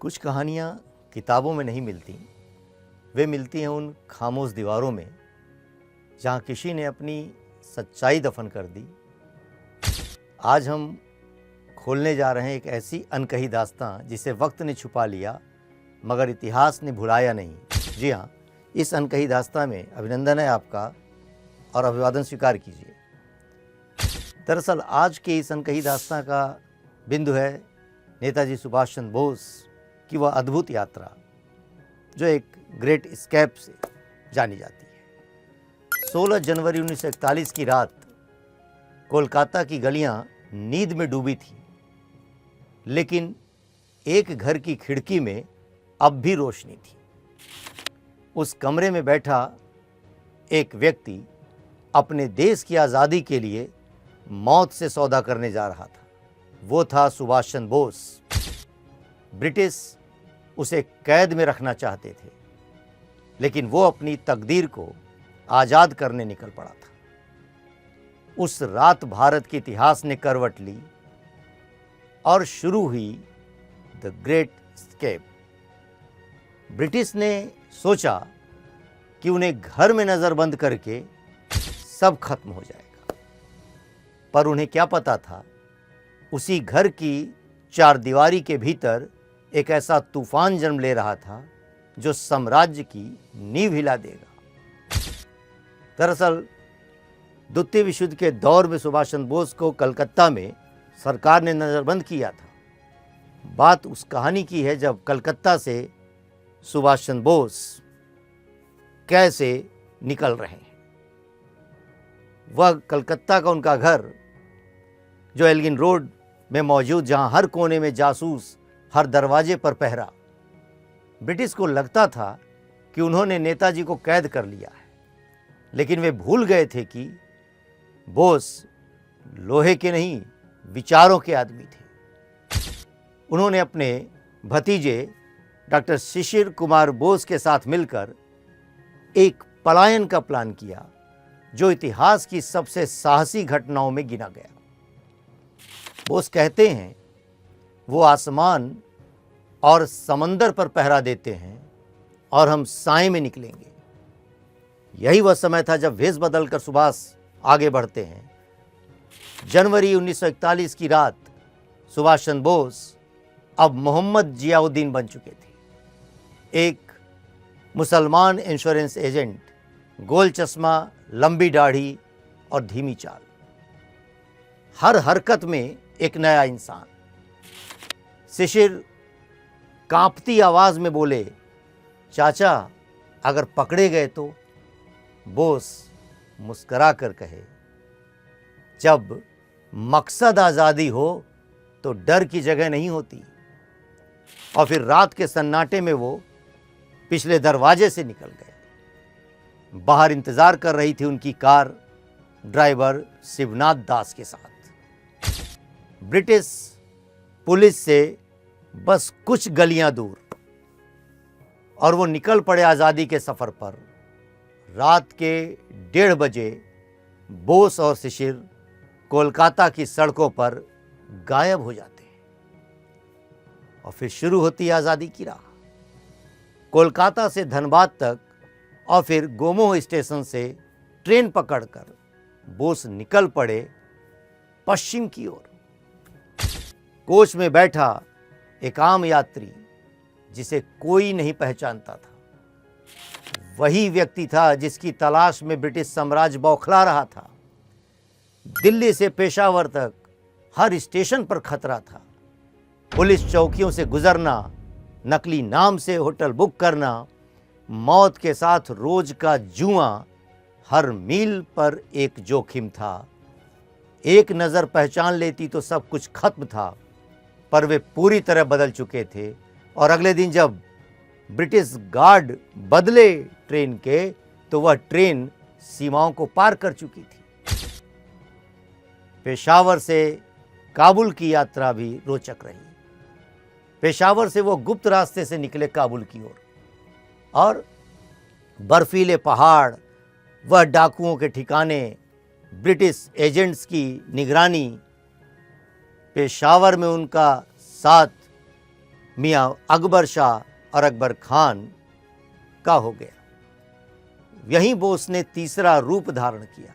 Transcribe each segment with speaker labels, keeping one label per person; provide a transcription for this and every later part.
Speaker 1: कुछ कहानियाँ किताबों में नहीं मिलती, वे मिलती हैं उन खामोश दीवारों में जहाँ किसी ने अपनी सच्चाई दफन कर दी। आज हम खोलने जा रहे हैं एक ऐसी अनकही दास्तां जिसे वक्त ने छुपा लिया मगर इतिहास ने भुलाया नहीं। जी हाँ, इस अनकही दास्तां में अभिनंदन है आपका और अभिवादन स्वीकार कीजिए। दरअसल आज के इस अनकही दास्तां का बिंदु है नेताजी सुभाष चंद्र बोस की वह अद्भुत यात्रा जो एक ग्रेट एस्केप से जानी जाती है। 16 जनवरी 1941 की रात कोलकाता की गलियां नींद में डूबी थी, लेकिन एक घर की खिड़की में अब भी रोशनी थी। उस कमरे में बैठा एक व्यक्ति अपने देश की आज़ादी के लिए मौत से सौदा करने जा रहा था। वो था सुभाष चंद्र बोस। ब्रिटिश उसे कैद में रखना चाहते थे, लेकिन वो अपनी तकदीर को आज़ाद करने निकल पड़ा था। उस रात भारत के इतिहास ने करवट ली और शुरू हुई द ग्रेट एस्केप। ब्रिटिश ने सोचा कि उन्हें घर में नज़रबंद करके सब खत्म हो जाएगा, पर उन्हें क्या पता था उसी घर की चारदीवारी के भीतर एक ऐसा तूफान जन्म ले रहा था जो साम्राज्य की नींव हिला देगा। दरअसल द्वितीय विश्व युद्ध के दौर में सुभाष चंद्र बोस को कलकत्ता में सरकार ने नज़रबंद किया था। बात उस कहानी की है जब कलकत्ता से सुभाष चंद्र बोस कैसे निकल रहे हैं। वह कलकत्ता का उनका घर जो एल्गिन रोड में मौजूद, जहां हर कोने में जासूस, हर दरवाजे पर पहरा। ब्रिटिश को लगता था कि उन्होंने नेताजी को कैद कर लिया है, लेकिन वे भूल गए थे कि बोस लोहे के नहीं विचारों के आदमी थे। उन्होंने अपने भतीजे डॉक्टर शिशिर कुमार बोस के साथ मिलकर एक पलायन का प्लान किया जो इतिहास की सबसे साहसी घटनाओं में गिना गया। बोस कहते हैं वो आसमान और समंदर पर पहरा देते हैं और हम साए में निकलेंगे। यही वह समय था जब वेश बदलकर सुभाष आगे बढ़ते हैं। जनवरी 1941 की रात सुभाष चंद्र बोस अब मोहम्मद जियाउद्दीन बन चुके थे। एक मुसलमान इंश्योरेंस एजेंट, गोल चश्मा, लंबी दाढ़ी और धीमी चाल, हर हरकत में एक नया इंसान। शिशिर कांपती आवाज में बोले, चाचा अगर पकड़े गए तो? बोस मुस्करा कर कहे, जब मकसद आज़ादी हो तो डर की जगह नहीं होती। और फिर रात के सन्नाटे में वो पिछले दरवाजे से निकल गए। बाहर इंतजार कर रही थी उनकी कार ड्राइवर शिवनाथ दास के साथ। ब्रिटिश पुलिस से बस कुछ गलियां दूर, और वो निकल पड़े आज़ादी के सफ़र पर। रात के 1:30 बजे बोस और शिशिर कोलकाता की सड़कों पर गायब हो जाते हैं और फिर शुरू होती है आज़ादी की राह। कोलकाता से धनबाद तक और फिर गोमोह स्टेशन से ट्रेन पकड़कर बोस निकल पड़े पश्चिम की ओर। कोच में बैठा एक आम यात्री जिसे कोई नहीं पहचानता था, वही व्यक्ति था जिसकी तलाश में ब्रिटिश साम्राज्य बौखला रहा था। दिल्ली से पेशावर तक हर स्टेशन पर खतरा था। पुलिस चौकियों से गुजरना, नकली नाम से होटल बुक करना, मौत के साथ रोज का जुआ, हर मील पर एक जोखिम था। एक नज़र पहचान लेती तो सब कुछ खत्म था, पर वे पूरी तरह बदल चुके थे। और अगले दिन जब ब्रिटिश गार्ड बदले ट्रेन के, तो वह ट्रेन सीमाओं को पार कर चुकी थी। पेशावर से काबुल की यात्रा भी रोचक रही। पेशावर से वो गुप्त रास्ते से निकले काबुल की ओर, और बर्फीले पहाड़, वह डाकुओं के ठिकाने, ब्रिटिश एजेंट्स की निगरानी, पेशावर में उनका साथ मियाँ अकबर शाह और अकबर खान का हो गया। यहीं बोस ने तीसरा रूप धारण किया,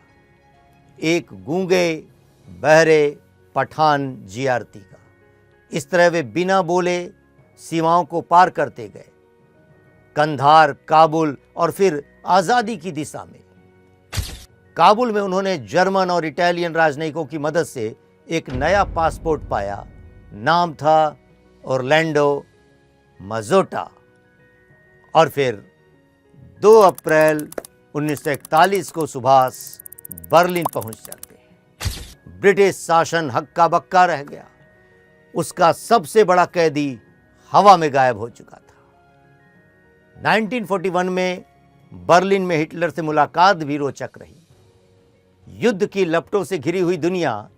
Speaker 1: एक गूंगे बहरे पठान जियारती का। इस तरह वे बिना बोले सीमाओं को पार करते गए, कंधार, काबुल और फिर आज़ादी की दिशा में। काबुल में उन्होंने जर्मन और इटालियन राजनयिकों की मदद से एक नया पासपोर्ट पाया। नाम था ऑरलैंडो मजोटा। और फिर 2 अप्रैल 1941 को सुभाष बर्लिन पहुंच जाते हैं। ब्रिटिश शासन हक्का बक्का रह गया। उसका सबसे बड़ा कैदी हवा में गायब हो चुका था। 1941 में बर्लिन में हिटलर से मुलाकात भी रोचक रही। युद्ध की लपटों से घिरी हुई दुनिया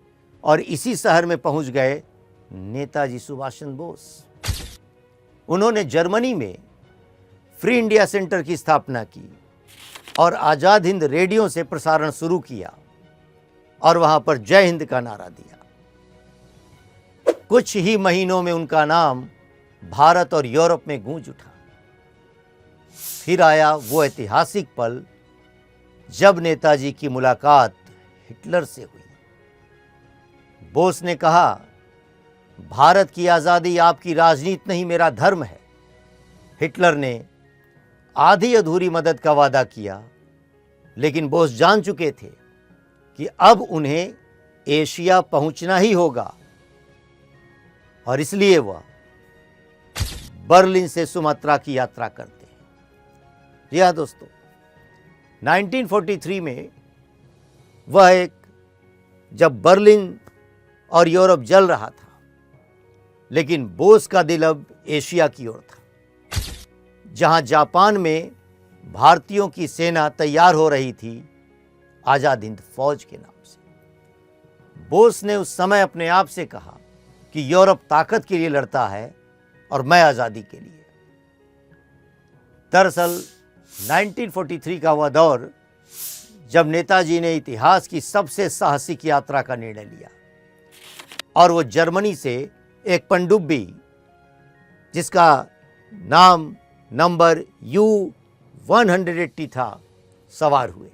Speaker 1: और इसी शहर में पहुंच गए नेताजी सुभाष चंद्र बोस। उन्होंने जर्मनी में फ्री इंडिया सेंटर की स्थापना की और आज़ाद हिंद रेडियो से प्रसारण शुरू किया और वहां पर जय हिंद का नारा दिया। कुछ ही महीनों में उनका नाम भारत और यूरोप में गूंज उठा। फिर आया वो ऐतिहासिक पल जब नेताजी की मुलाकात हिटलर से हुई। बोस ने कहा, भारत की आज़ादी आपकी राजनीति नहीं, मेरा धर्म है। हिटलर ने आधी अधूरी मदद का वादा किया, लेकिन बोस जान चुके थे कि अब उन्हें एशिया पहुंचना ही होगा और इसलिए वह बर्लिन से सुमात्रा की यात्रा करते हैं। जी हाँ दोस्तों, 1943 में वह जब बर्लिन और यूरोप जल रहा था, लेकिन बोस का दिल अब एशिया की ओर था, जहां जापान में भारतीयों की सेना तैयार हो रही थी आज़ाद हिंद फौज के नाम से। बोस ने उस समय अपने आप से कहा कि यूरोप ताकत के लिए लड़ता है और मैं आज़ादी के लिए। दरअसल 1943 का वह दौर जब नेताजी ने इतिहास की सबसे साहसिक यात्रा का निर्णय लिया और वो जर्मनी से एक पनडुब्बी जिसका नाम नंबर U-180 था सवार हुए।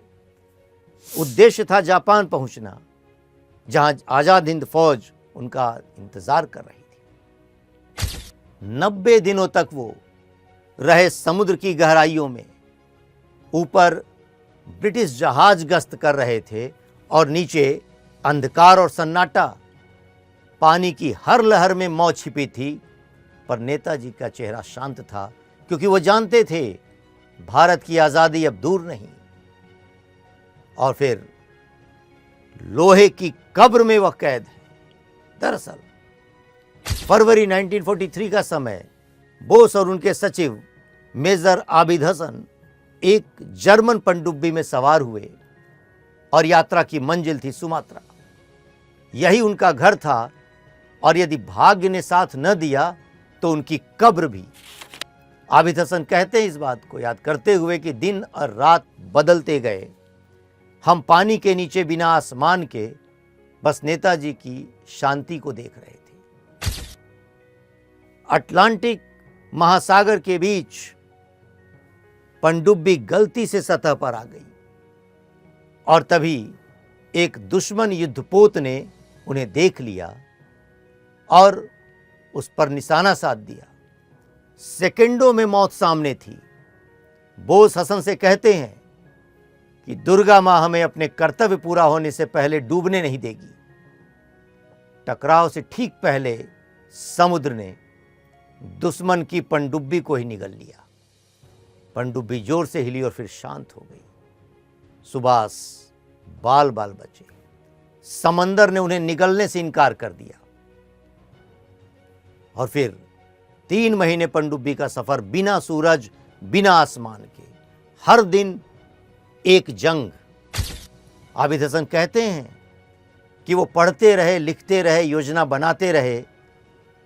Speaker 1: उद्देश्य था जापान पहुंचना, जहां आज़ाद हिंद फौज उनका इंतजार कर रही थी। 90 दिनों तक वो रहे समुद्र की गहराइयों में। ऊपर ब्रिटिश जहाज गश्त कर रहे थे और नीचे अंधकार और सन्नाटा। पानी की हर लहर में मौत छिपी थी, पर नेताजी का चेहरा शांत था, क्योंकि वो जानते थे भारत की आज़ादी अब दूर नहीं। और फिर लोहे की कब्र में वह कैद है। दरअसल फरवरी 1943 का समय, बोस और उनके सचिव मेजर आबिद हसन एक जर्मन पनडुब्बी में सवार हुए और यात्रा की मंजिल थी सुमात्रा। यही उनका घर था और यदि भाग्य ने साथ न दिया तो उनकी कब्र भी। आबिद हसन कहते हैं इस बात को याद करते हुए कि दिन और रात बदलते गए, हम पानी के नीचे बिना आसमान के बस नेताजी की शांति को देख रहे थे। अटलांटिक महासागर के बीच पनडुब्बी गलती से सतह पर आ गई और तभी एक दुश्मन युद्धपोत ने उन्हें देख लिया और उस पर निशाना साध दिया। सेकंडों में मौत सामने थी। बोस हसन से कहते हैं कि दुर्गा मां हमें अपने कर्तव्य पूरा होने से पहले डूबने नहीं देगी। टकराव से ठीक पहले समुद्र ने दुश्मन की पनडुब्बी को ही निगल लिया। पनडुब्बी जोर से हिली और फिर शांत हो गई। सुभाष बाल बाल बचे। समंदर ने उन्हें निगलने से इनकार कर दिया और फिर 3 महीने पनडुब्बी का सफर, बिना सूरज, बिना आसमान के, हर दिन एक जंग। आबिद हसन कहते हैं कि वो पढ़ते रहे, लिखते रहे, योजना बनाते रहे,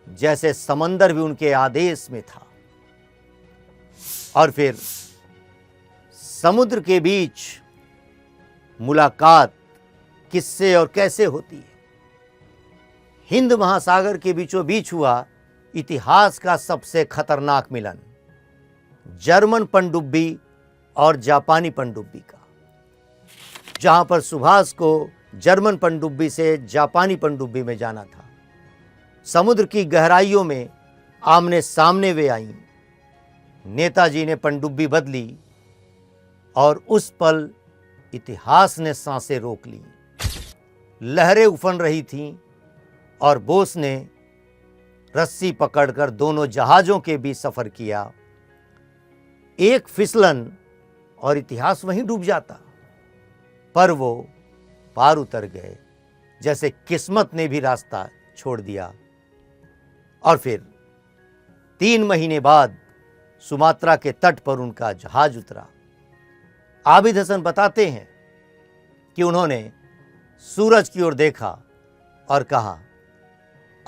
Speaker 1: जैसे समंदर भी उनके आदेश में था। और फिर समुद्र के बीच मुलाकात किससे और कैसे होती है? हिंद महासागर के बीचों बीच हुआ इतिहास का सबसे खतरनाक मिलन जर्मन पनडुब्बी और जापानी पनडुब्बी का, जहां पर सुभाष को जर्मन पनडुब्बी से जापानी पनडुब्बी में जाना था। समुद्र की गहराइयों में आमने सामने वे आईं। नेताजी ने पनडुब्बी बदली और उस पल इतिहास ने सांसें रोक लीं। लहरें उफन रही थीं और बोस ने रस्सी पकड़कर दोनों जहाज़ों के बीच सफ़र किया। एक फिसलन और इतिहास वहीं डूब जाता, पर वो पार उतर गए, जैसे किस्मत ने भी रास्ता छोड़ दिया। और फिर 3 महीने बाद सुमात्रा के तट पर उनका जहाज उतरा। आबिद हसन बताते हैं कि उन्होंने सूरज की ओर देखा और कहा,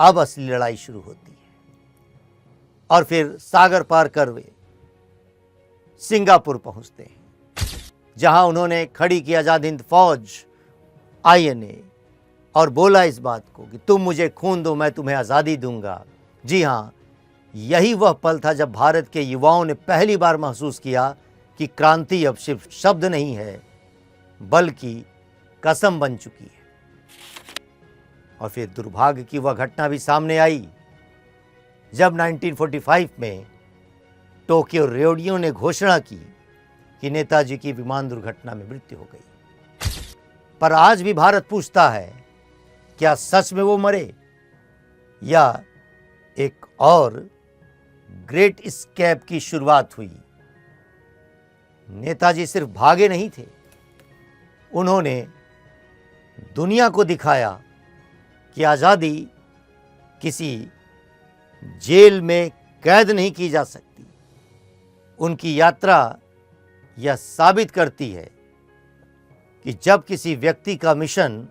Speaker 1: अब असली लड़ाई शुरू होती है। और फिर सागर पार कर वे सिंगापुर पहुंचते हैं, जहां उन्होंने खड़ी की आजाद हिंद फौज INA और बोला इस बात को कि तुम मुझे खून दो, मैं तुम्हें आज़ादी दूंगा। जी हाँ, यही वह पल था जब भारत के युवाओं ने पहली बार महसूस किया कि क्रांति अब सिर्फ शब्द नहीं है, बल्कि कसम बन चुकी है। और फिर दुर्भाग्य की वह घटना भी सामने आई जब 1945 में टोक्यो रेडियो ने घोषणा की कि नेताजी की विमान दुर्घटना में मृत्यु हो गई। पर आज भी भारत पूछता है, क्या सच में वो मरे या एक और ग्रेट एस्केप की शुरुआत हुई? नेताजी सिर्फ भागे नहीं थे, उन्होंने दुनिया को दिखाया कि आज़ादी किसी जेल में कैद नहीं की जा सकती। उनकी यात्रा यह साबित करती है कि जब किसी व्यक्ति का मिशन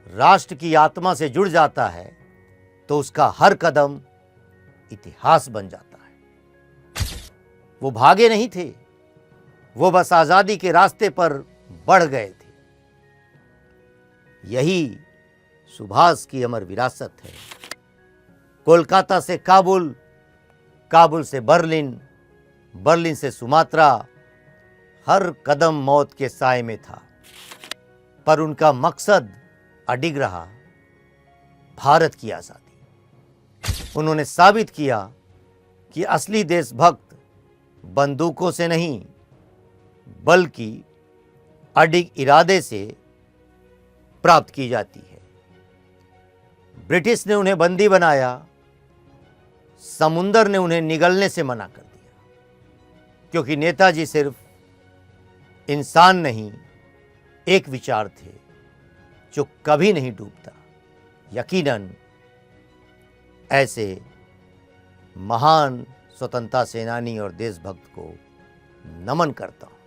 Speaker 1: राष्ट्र की आत्मा से जुड़ जाता है तो उसका हर कदम इतिहास बन जाता है। वो भागे नहीं थे, वो बस आज़ादी के रास्ते पर बढ़ गए थे। यही सुभाष की अमर विरासत है। कोलकाता से काबुल, काबुल से बर्लिन, बर्लिन से सुमात्रा, हर कदम मौत के साए में था, पर उनका मकसद अडिग रहा, भारत की आज़ादी। उन्होंने साबित किया कि असली देशभक्त बंदूकों से नहीं, बल्कि अडिग इरादे से प्राप्त की जाती है। ब्रिटिश ने उन्हें बंदी बनाया, समुंदर ने उन्हें निगलने से मना कर दिया, क्योंकि नेताजी सिर्फ इंसान नहीं, एक विचार थे जो कभी नहीं डूबता। यकीनन ऐसे महान स्वतंत्रता सेनानी और देशभक्त को नमन करता हूं।